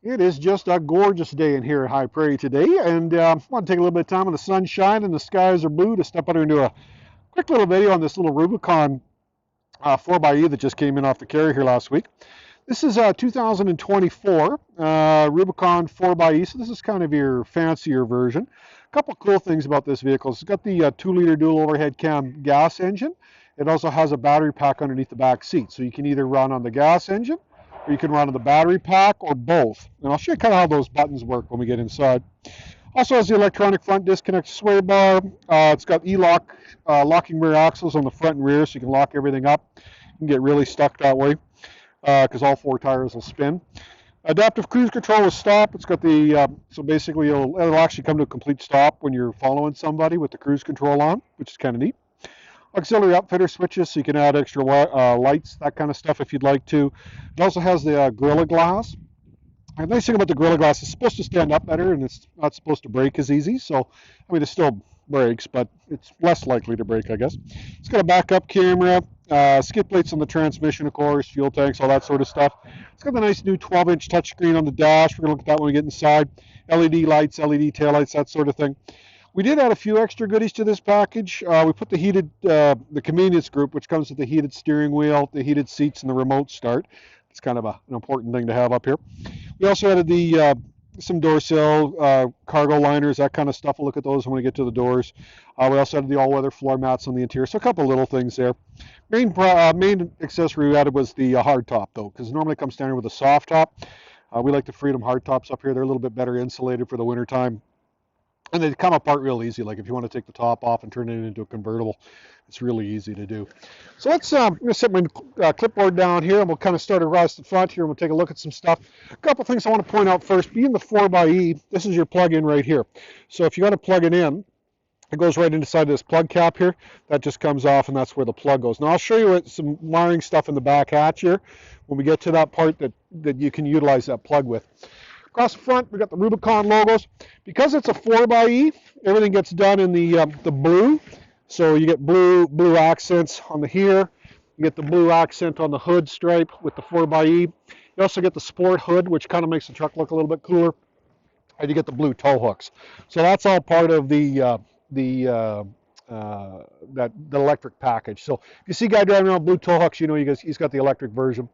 It is just a gorgeous day in here at High Prairie today, and I want to take a little bit of time when the sun's shining and the skies are blue to step out into a quick little video on this little Rubicon 4xe that just came in off the carrier here last week. This is a 2024 Rubicon 4xe, so this is kind of your fancier version. A couple cool things about this vehicle. It's got the 2-liter dual overhead cam gas engine. It also has a battery pack underneath the back seat, so you can either run on the gas engine or you can run on the battery pack or both. And I'll show you kind of how those buttons work when we get inside. Also has the electronic front disconnect sway bar. It's got E-lock locking rear axles on the front and rear, so you can lock everything up. You can get really stuck that way because all 4 tires will spin. Adaptive cruise control with stop. It's got the, so basically it'll actually come to a complete stop when you're following somebody with the cruise control on, which is kind of neat. Auxiliary outfitter switches, so you can add extra lights, that kind of stuff if you'd like to. It also has the Gorilla Glass. And the nice thing about the Gorilla Glass is it's supposed to stand up better, and it's not supposed to break as easy. So, I mean, it still breaks, but it's less likely to break, I guess. It's got a backup camera, skid plates on the transmission, of course, fuel tanks, all that sort of stuff. It's got the nice new 12-inch touchscreen on the dash. We're going to look at that when we get inside. LED lights, LED taillights, that sort of thing. We did add a few extra goodies to this package. We put the convenience group, which comes with the heated steering wheel, the heated seats, and the remote start. It's kind of an important thing to have up here. We also added the some door sill, cargo liners, that kind of stuff. We'll look at those when we get to the doors. We also added the all-weather floor mats on the interior, so a couple of little things there. Main accessory we added was the hardtop, though, because normally it comes standard with a soft top. We like the Freedom hardtops up here. They're a little bit better insulated for the wintertime. And they come apart real easy. Like if you want to take the top off and turn it into a convertible, it's really easy to do. So let's I'm going to set my clipboard down here, and we'll kind of start across the front here, and we'll take a look at some stuff. A couple things I want to point out first. Being the 4xe, this is your plug-in right here. So if you want to plug it in, it goes right inside this plug cap here. That just comes off, and that's where the plug goes. Now I'll show you some wiring stuff in the back hatch here when we get to that part that you can utilize that plug with. Across the front, we've got the Rubicon logos. Because it's a 4xe, everything gets done in the blue. So you get blue accents on the here. You get the blue accent on the hood stripe with the 4xe. You also get the sport hood, which kind of makes the truck look a little bit cooler. And you get the blue tow hooks. So that's all part of the electric package. So if you see a guy driving around blue tow hooks, you know he's got the electric version.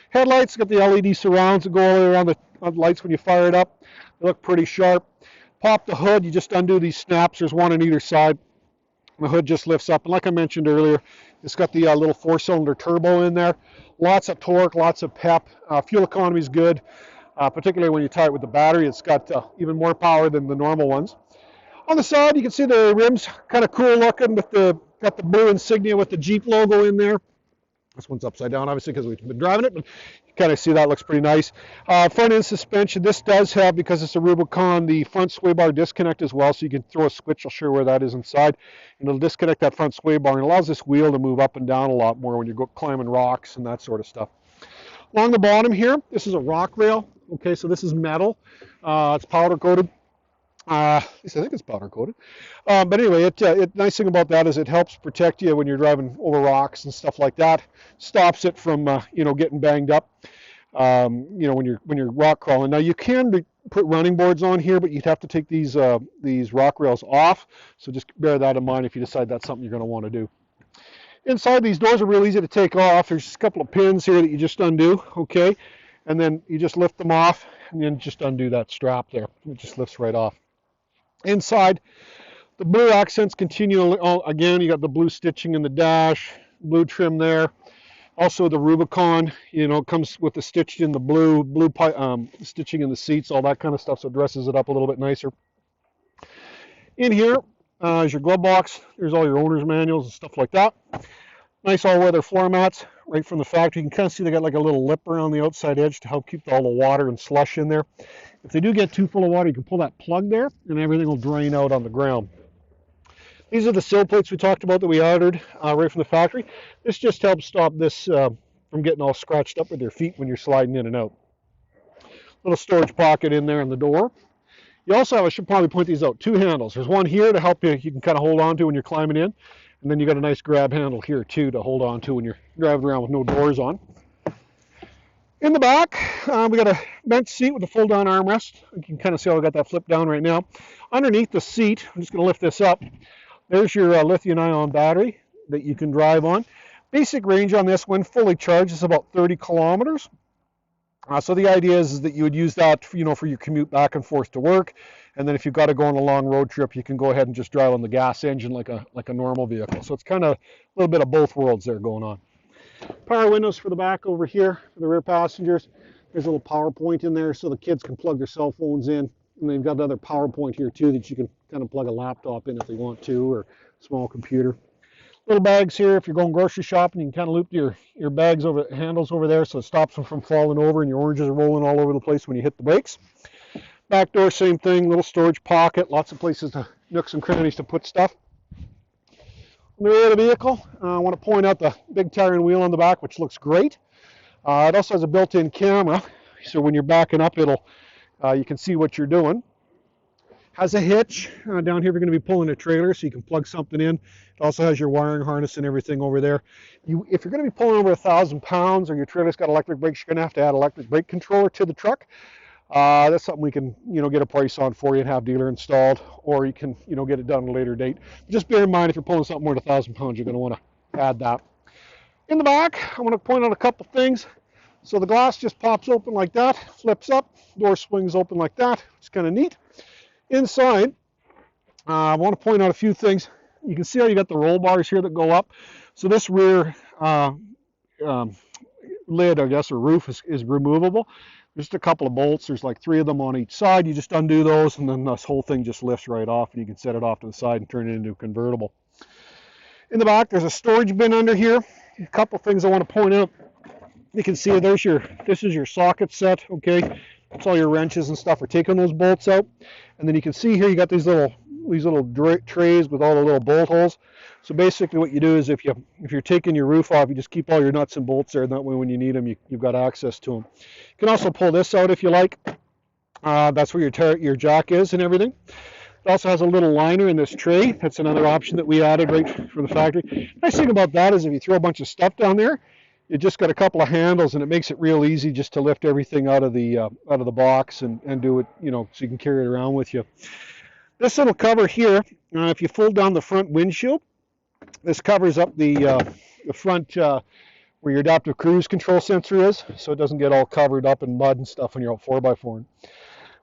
Headlights, got the LED surrounds that go all the way around the lights when you fire it up. They look pretty sharp. Pop the hood, you just undo these snaps. There's one on either side. The hood just lifts up. And like I mentioned earlier, it's got the little 4-cylinder turbo in there. Lots of torque, lots of pep. Fuel economy is good, particularly when you tie it with the battery. It's got even more power than the normal ones. On the side, you can see the rims, kind of cool looking, with got the blue insignia with the Jeep logo in there. This one's upside down, obviously, because we've been driving it, but you kind of see that looks pretty nice. Front end suspension, this does have, because it's a Rubicon, the front sway bar disconnect as well, so you can throw a switch. I'll show you where that is inside, and it'll disconnect that front sway bar, and it allows this wheel to move up and down a lot more when you go climbing rocks and that sort of stuff. Along the bottom here, this is a rock rail. Okay, so this is metal. It's powder coated. At least I think it's powder coated. But anyway, nice thing about that is it helps protect you when you're driving over rocks and stuff like that. Stops it from getting banged up. When you're rock crawling. Now you can put running boards on here, but you'd have to take these rock rails off. So just bear that in mind if you decide that's something you're going to want to do. Inside, these doors are real easy to take off. There's just a couple of pins here that you just undo. Okay, and then you just lift them off, and then just undo that strap there. It just lifts right off. Inside, the blue accents continue. Again, you got the blue stitching in the dash, blue trim there. Also, the Rubicon, comes with the stitched in the blue stitching in the seats, all that kind of stuff, so it dresses it up a little bit nicer. In here is your glove box. There's all your owner's manuals and stuff like that. Nice all-weather floor mats right from the factory. You can kind of see they got like a little lip around the outside edge to help keep all the water and slush in there. If they do get too full of water, you can pull that plug there, and everything will drain out on the ground. These are the sill plates we talked about that we ordered right from the factory. This just helps stop this from getting all scratched up with your feet when you're sliding in and out. Little storage pocket in there in the door. You also have, I should probably point these out, 2 handles. There's one here to help you can kind of hold on to when you're climbing in. And then you got a nice grab handle here too to hold on to when you're driving around with no doors on. In the back, we got a bench seat with a fold-down armrest. You can kind of see how I got that flipped down right now. Underneath the seat, I'm just going to lift this up. There's your lithium-ion battery that you can drive on. Basic range on this, when fully charged, is about 30 kilometers. So the idea is that you would use that, for your commute back and forth to work. And then if you've got to go on a long road trip, you can go ahead and just drive on the gas engine like a normal vehicle. So it's kind of a little bit of both worlds there going on. Power windows for the back over here for the rear passengers. There's a little power point in there so the kids can plug their cell phones in. And they've got another power point here too that you can kind of plug a laptop in if they want to, or a small computer. Little bags here if you're going grocery shopping. You can kind of loop your bags over handles over there so it stops them from falling over and your oranges are rolling all over the place when you hit the brakes. Back door, same thing, little storage pocket, lots of places, nooks and crannies to put stuff. On the rear of the vehicle, I want to point out the big tire and wheel on the back, which looks great. It also has a built-in camera, so when you're backing up, you can see what you're doing. Has a hitch down here if you're going to be pulling a trailer, so you can plug something in. It also has your wiring harness and everything over there. If you're going to be pulling over 1,000 pounds or your trailer's got electric brakes, you're going to have to add electric brake controller to the truck. That's something we can, get a price on for you and have dealer installed, or you can, get it done at a later date. Just bear in mind, if you're pulling something more than 1,000 pounds, you're going to want to add that. In the back, I want to point out a couple things. So the glass just pops open like that, flips up, door swings open like that. It's kind of neat. Inside, I want to point out a few things. You can see how you got the roll bars here that go up. So this rear lid, I guess, or roof is removable. Just a couple of bolts. There's like 3 of them on each side. You just undo those, and then this whole thing just lifts right off, and you can set it off to the side and turn it into a convertible. In the back, there's a storage bin under here. A couple things I want to point out. You can see this is your socket set, okay? That's all your wrenches and stuff are taking those bolts out. And then you can see here you got these little trays with all the little bolt holes. So basically what you do is if you're taking your roof off, you just keep all your nuts and bolts there, and that way when you need them, you've got access to them. You can also pull this out if you like. That's where your jack is and everything. It also has a little liner in this tray. That's another option that we added right from the factory. Nice thing about that is if you throw a bunch of stuff down there, you just got a couple of handles, and it makes it real easy just to lift everything out of the box and do it, so you can carry it around with you. This little cover here, if you fold down the front windshield, this covers up the front where your adaptive cruise control sensor is, so it doesn't get all covered up in mud and stuff when you're out 4x4.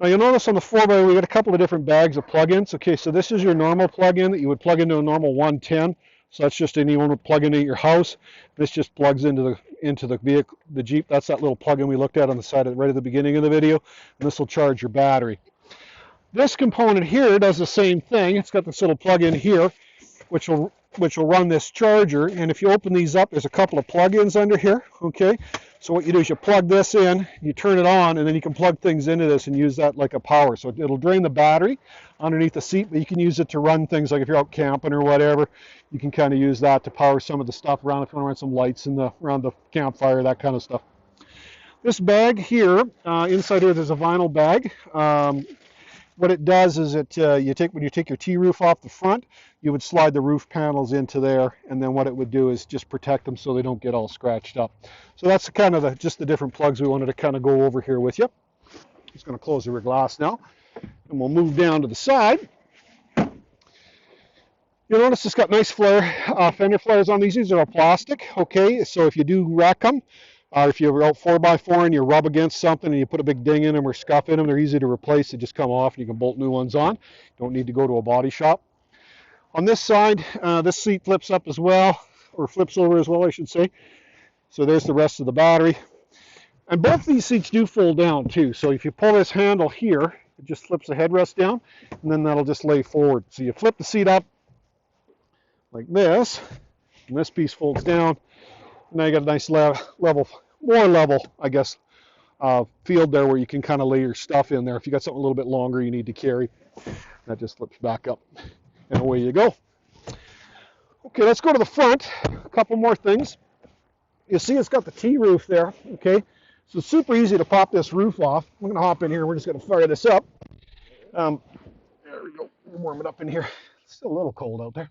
Now you'll notice on the 4x we got a couple of different bags of plug-ins. Okay, so this is your normal plug-in that you would plug into a normal 110. So that's just anyone would plug into your house. This just plugs into the vehicle, the Jeep. That's that little plug-in we looked at on the side right at the beginning of the video. And this will charge your battery. This component here does the same thing. It's got this little plug-in here, which will run this charger. And if you open these up, there's a couple of plug-ins under here. Okay. So what you do is you plug this in, you turn it on, and then you can plug things into this and use that like a power. So it'll drain the battery underneath the seat, but you can use it to run things like if you're out camping or whatever, you can kind of use that to power some of the stuff around if you want to run some lights around the campfire, that kind of stuff. This bag here, inside here there's a vinyl bag. What it does is when you take your T-roof off the front, you would slide the roof panels into there, and then what it would do is just protect them so they don't get all scratched up. So that's kind of just the different plugs we wanted to kind of go over here with you. Just going to close the rear glass now, and we'll move down to the side. You'll notice it's got nice fender flares on these. These are all plastic, okay? So if you do wreck them, if you're out 4x4 and you rub against something and you put a big ding in them or scuff in them, they're easy to replace. They just come off and you can bolt new ones on. Don't need to go to a body shop. On this side, this seat flips up as well, or flips over as well, I should say. So there's the rest of the battery. And both these seats do fold down too. So if you pull this handle here, it just flips the headrest down, and then that'll just lay forward. So you flip the seat up like this, and this piece folds down. Now you got a nice more level, I guess, field there where you can kind of lay your stuff in there. If you got something a little bit longer you need to carry, that just flips back up, and away you go. Okay, let's go to the front. A couple more things. You see it's got the T-roof there, okay? So it's super easy to pop this roof off. I'm going to hop in here. We're just going to fire this up. There we go. Warm it up in here. It's still a little cold out there.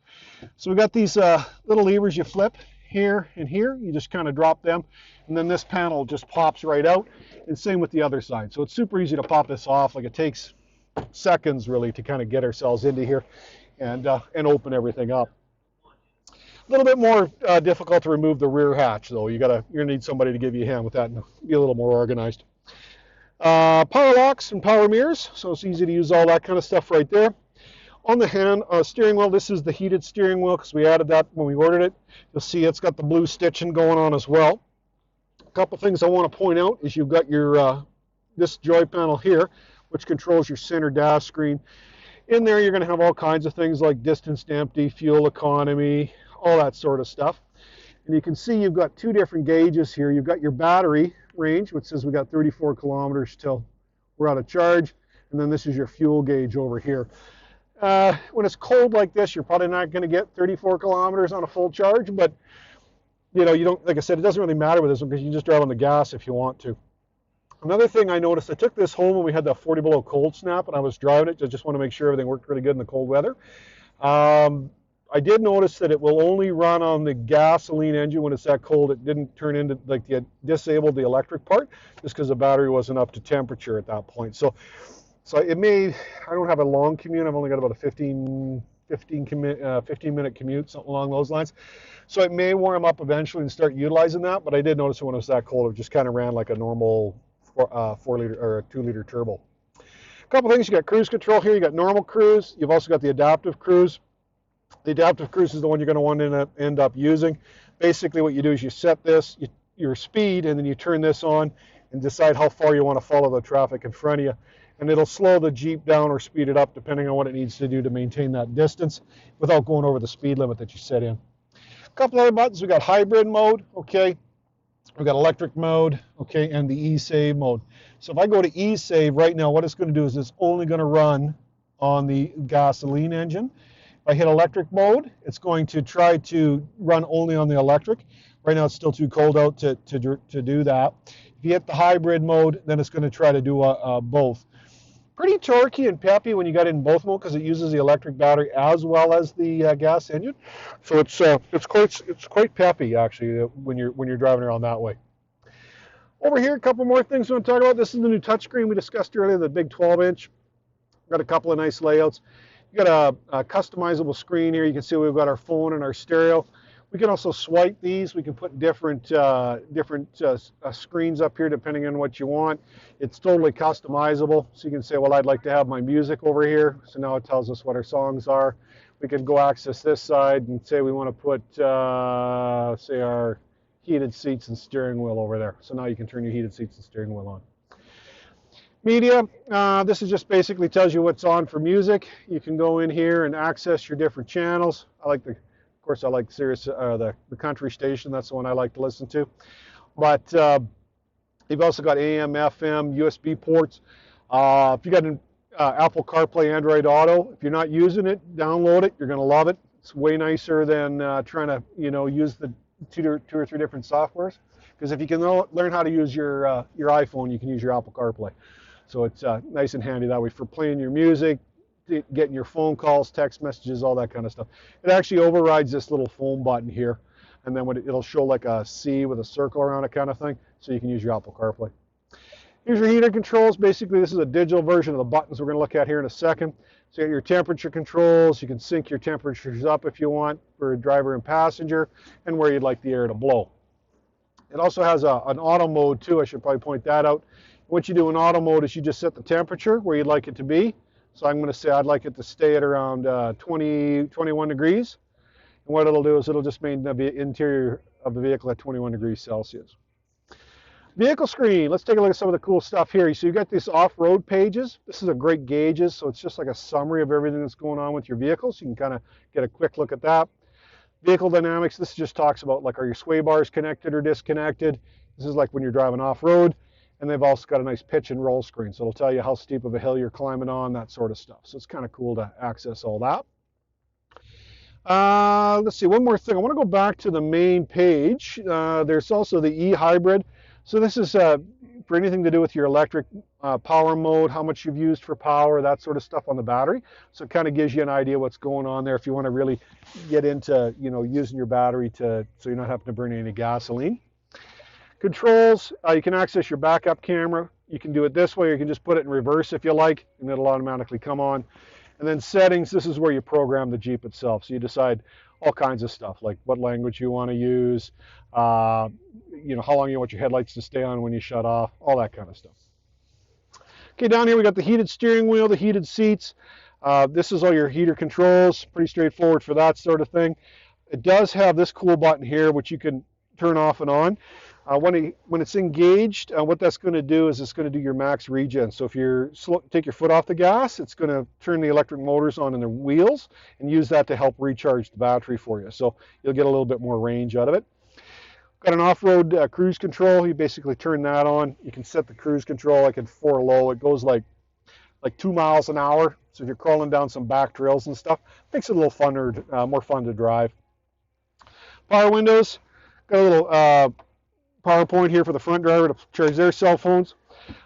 So we got these little levers you flip. here and here. You just kind of drop them, and then this panel just pops right out, and same with the other side. So it's super easy to pop this off. Like, it takes seconds really to kind of get ourselves into here and open everything up. A little bit more difficult to remove the rear hatch, though. You're gonna need somebody to give you a hand with that and be a little more organized. Power locks and power mirrors, so it's easy to use all that kind of stuff right there. On the steering wheel, this is the heated steering wheel because we added that when we ordered it. You'll see it's got the blue stitching going on as well. A couple things I want to point out is you've got your this joy panel here, which controls your center dash screen. In there, you're going to have all kinds of things like distance to empty, fuel economy, all that sort of stuff. And you can see you've got two different gauges here. You've got your battery range, which says we got 34 kilometers till we're out of charge. And then this is your fuel gauge over here. When it's cold like this, you're probably not going to get 34 kilometers on a full charge, but you don't, like I said, it doesn't really matter with this one because you can just drive on the gas if you want to. Another thing I noticed, I took this home when we had the 40 below cold snap and I was driving it. I just want to make sure everything worked really good in the cold weather. I did notice that it will only run on the gasoline engine when it's that cold. It didn't turn into, like, disabled the electric part just because the battery wasn't up to temperature at that point. So it may, I don't have a long commute. I've only got about a 15 minute commute, something along those lines. So it may warm up eventually and start utilizing that, but I did notice when it was that cold, it just kind of ran like a normal 4-liter or a 2-liter turbo. A couple things, you got cruise control here, you got normal cruise, you've also got the adaptive cruise. The adaptive cruise is the one you're going to want to end up using. Basically what you do is you set this, your speed, and then you turn this on and decide how far you want to follow the traffic in front of you. And it'll slow the Jeep down or speed it up depending on what it needs to do to maintain that distance without going over the speed limit that you set in. A couple other buttons, we got hybrid mode, okay. We've got electric mode, okay, and the e-save mode. So if I go to e-save right now, what it's going to do is it's only going to run on the gasoline engine. If I hit electric mode, it's going to try to run only on the electric. Right now it's still too cold out to do that. If you hit the hybrid mode, then it's going to try to do both. Pretty torquey and peppy when you got it in both mode because it uses the electric battery as well as the gas engine. So it's quite peppy actually when you're driving around that way. Over here, a couple more things we want to talk about. This is the new touchscreen we discussed earlier, the big 12-inch. Got a couple of nice layouts. You got a customizable screen here. You can see we've got our phone and our stereo. We can also swipe these. We can put different screens up here depending on what you want. It's totally customizable. So you can say, well, I'd like to have my music over here. So now it tells us what our songs are. We can go access this side and say we want to put, say, our heated seats and steering wheel over there. So now you can turn your heated seats and steering wheel on. Media, this is just basically tells you what's on for music. You can go in here and access your different channels. Of course, I like Sirius, the country station. That's the one I like to listen to. But you've also got AM, FM, USB ports. If you got an Apple CarPlay, Android Auto, if you're not using it, download it. You're going to love it. It's way nicer than trying to use the two or three different softwares. Because if you can learn how to use your iPhone, you can use your Apple CarPlay. So it's nice and handy that way for playing your music, getting your phone calls, text messages, all that kind of stuff. It actually overrides this little phone button here, and then it'll show like a C with a circle around it kind of thing, so you can use your Apple CarPlay. Here's your heater controls. Basically, this is a digital version of the buttons we're going to look at here in a second. So you got your temperature controls. You can sync your temperatures up if you want for driver and passenger, and where you'd like the air to blow. It also has an auto mode too. I should probably point that out. What you do in auto mode is you just set the temperature where you'd like it to be. So I'm going to say I'd like it to stay at around 21 degrees. And what it'll do is it'll just maintain the interior of the vehicle at 21 degrees Celsius. Vehicle screen. Let's take a look at some of the cool stuff here. So you've got these off-road pages. This is a great gauges, so it's just like a summary of everything that's going on with your vehicle. So you can kind of get a quick look at that. Vehicle dynamics. This just talks about like are your sway bars connected or disconnected. This is like when you're driving off-road. And they've also got a nice pitch and roll screen. So it'll tell you how steep of a hill you're climbing on, that sort of stuff. So it's kind of cool to access all that. Let's see, one more thing. I want to go back to the main page. There's also the e-hybrid. So this is for anything to do with your electric power mode, how much you've used for power, that sort of stuff on the battery. So it kind of gives you an idea what's going on there if you want to really get into, using your battery so you're not having to burn any gasoline. Controls, you can access your backup camera. You can do it this way, or you can just put it in reverse if you like, and it'll automatically come on. And then settings, this is where you program the Jeep itself. So you decide all kinds of stuff, like what language you want to use, how long you want your headlights to stay on when you shut off, all that kind of stuff. Okay, down here we got the heated steering wheel, the heated seats. This is all your heater controls, pretty straightforward for that sort of thing. It does have this cool button here, which you can turn off and on. When it's engaged, what that's going to do is it's going to do your max regen. So if you take your foot off the gas, it's going to turn the electric motors on in the wheels and use that to help recharge the battery for you. So you'll get a little bit more range out of it. Got an off-road cruise control. You basically turn that on. You can set the cruise control like at 4 low. It goes like 2 miles an hour. So if you're crawling down some back trails and stuff, makes it a little funner, more fun to drive. Power windows. Got a little power point here for the front driver to charge their cell phones.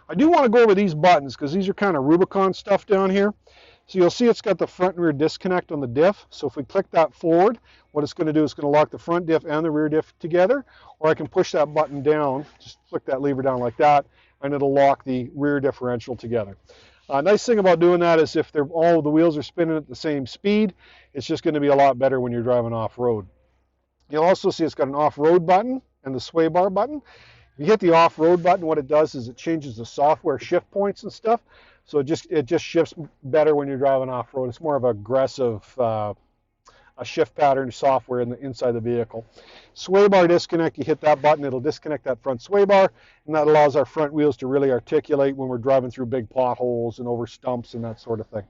I do want to go over these buttons because these are kind of Rubicon stuff down here. So you'll see it's got the front and rear disconnect on the diff. So if we click that forward, what it's going to do is it's going to lock the front diff and the rear diff together. Or I can push that button down, just flick that lever down like that, and it'll lock the rear differential together. Nice thing about doing that is if all the wheels are spinning at the same speed, it's just going to be a lot better when you're driving off-road. You'll also see it's got an off-road button and the sway bar button. If you hit the off-road button, what it does is it changes the software shift points and stuff. So it just shifts better when you're driving off-road. It's more of an aggressive a shift pattern software inside the vehicle. Sway bar disconnect, you hit that button, it'll disconnect that front sway bar, and that allows our front wheels to really articulate when we're driving through big potholes and over stumps and that sort of thing.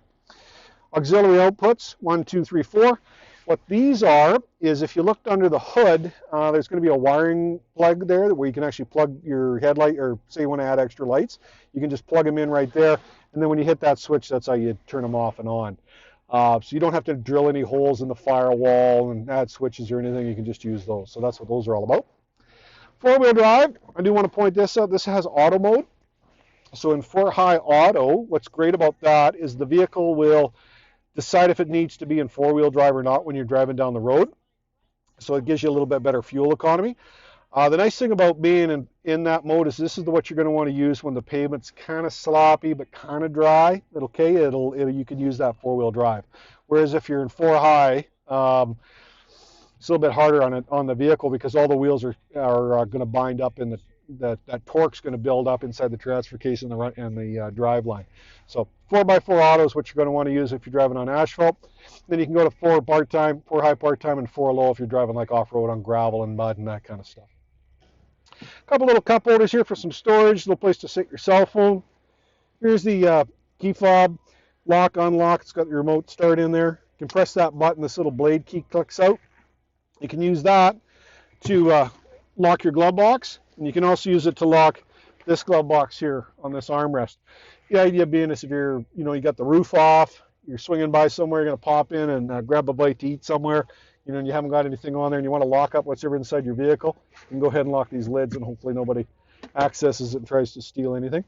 Auxiliary outputs, 1, 2, 3, 4. What these are is if you looked under the hood, there's going to be a wiring plug there where you can actually plug your headlight, or say you want to add extra lights, you can just plug them in right there, and then when you hit that switch, that's how you turn them off and on. So you don't have to drill any holes in the firewall and add switches or anything, you can just use those. So that's what those are all about. Four-wheel drive, I do want to point this out, this has auto mode. So in 4-high auto, what's great about that is the vehicle will decide if it needs to be in 4-wheel drive or not when you're driving down the road. So it gives you a little bit better fuel economy. The nice thing about being in that mode is this is what you're going to want to use when the pavement's kind of sloppy but kind of dry. You can use that 4-wheel drive. Whereas if you're in 4-high, it's a little bit harder on the vehicle because all the wheels are going to bind up in that torque's going to build up inside the transfer case and the drive line. So 4x4 auto is what you're going to want to use if you're driving on asphalt. Then you can go to 4-high part-time, and 4-low if you're driving like off-road on gravel and mud and that kind of stuff. A couple little cup holders here for some storage, little place to sit your cell phone. Here's the key fob, lock, unlock. It's got the remote start in there. You can press that button, this little blade key clicks out. You can use that to lock your glove box, and you can also use it to lock this glove box here on this armrest. The idea being is if you got the roof off, you're swinging by somewhere, you're going to pop in and grab a bite to eat somewhere, and you haven't got anything on there and you want to lock up what's ever inside your vehicle, you can go ahead and lock these lids and hopefully nobody accesses it and tries to steal anything.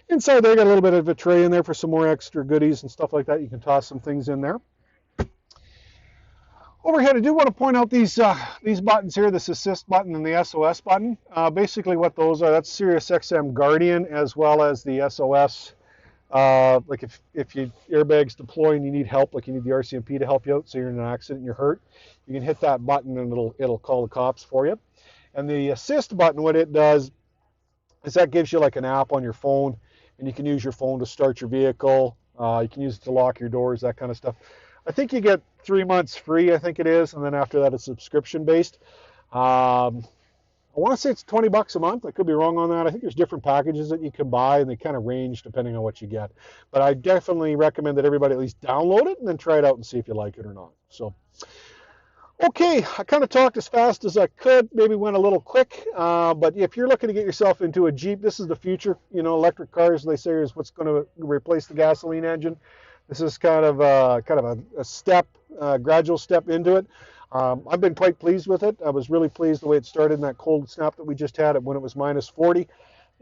Inside there, got a little bit of a tray in there for some more extra goodies and stuff like that. You can toss some things in there. Overhead, I do want to point out these buttons here, this assist button and the SOS button. Basically what those are, that's Sirius XM Guardian as well as the SOS. Like if your airbag's deploy and you need help, like you need the RCMP to help you out, so you're in an accident and you're hurt, you can hit that button and it'll call the cops for you. And the assist button, what it does is that gives you like an app on your phone, and you can use your phone to start your vehicle. You can use it to lock your doors, that kind of stuff. I think you get 3 months free, I think it is, and then after that it's subscription based. I want to say it's $20 a month. I could be wrong on that. I think there's different packages that you can buy, and they kind of range depending on what you get. But I definitely recommend that everybody at least download it and then try it out and see if you like it or not. So, okay, I kind of talked as fast as I could, maybe went a little quick, but if you're looking to get yourself into a Jeep, this is the future. Electric cars, they say, is what's going to replace the gasoline engine. This is kind of a step, gradual step into it. I've been quite pleased with it. I was really pleased the way it started in that cold snap that we just had when it was -40.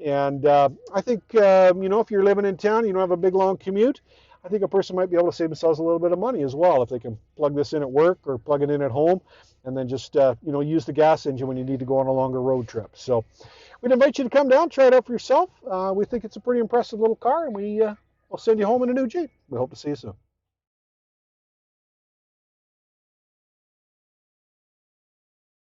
And I think, you know, if you're living in town, you don't have a big long commute, I think a person might be able to save themselves a little bit of money as well if they can plug this in at work or plug it in at home and then just, you know, use the gas engine when you need to go on a longer road trip. So we'd invite you to come down, try it out for yourself. We think it's a pretty impressive little car, and we'll send you home in a new Jeep. We hope to see you soon.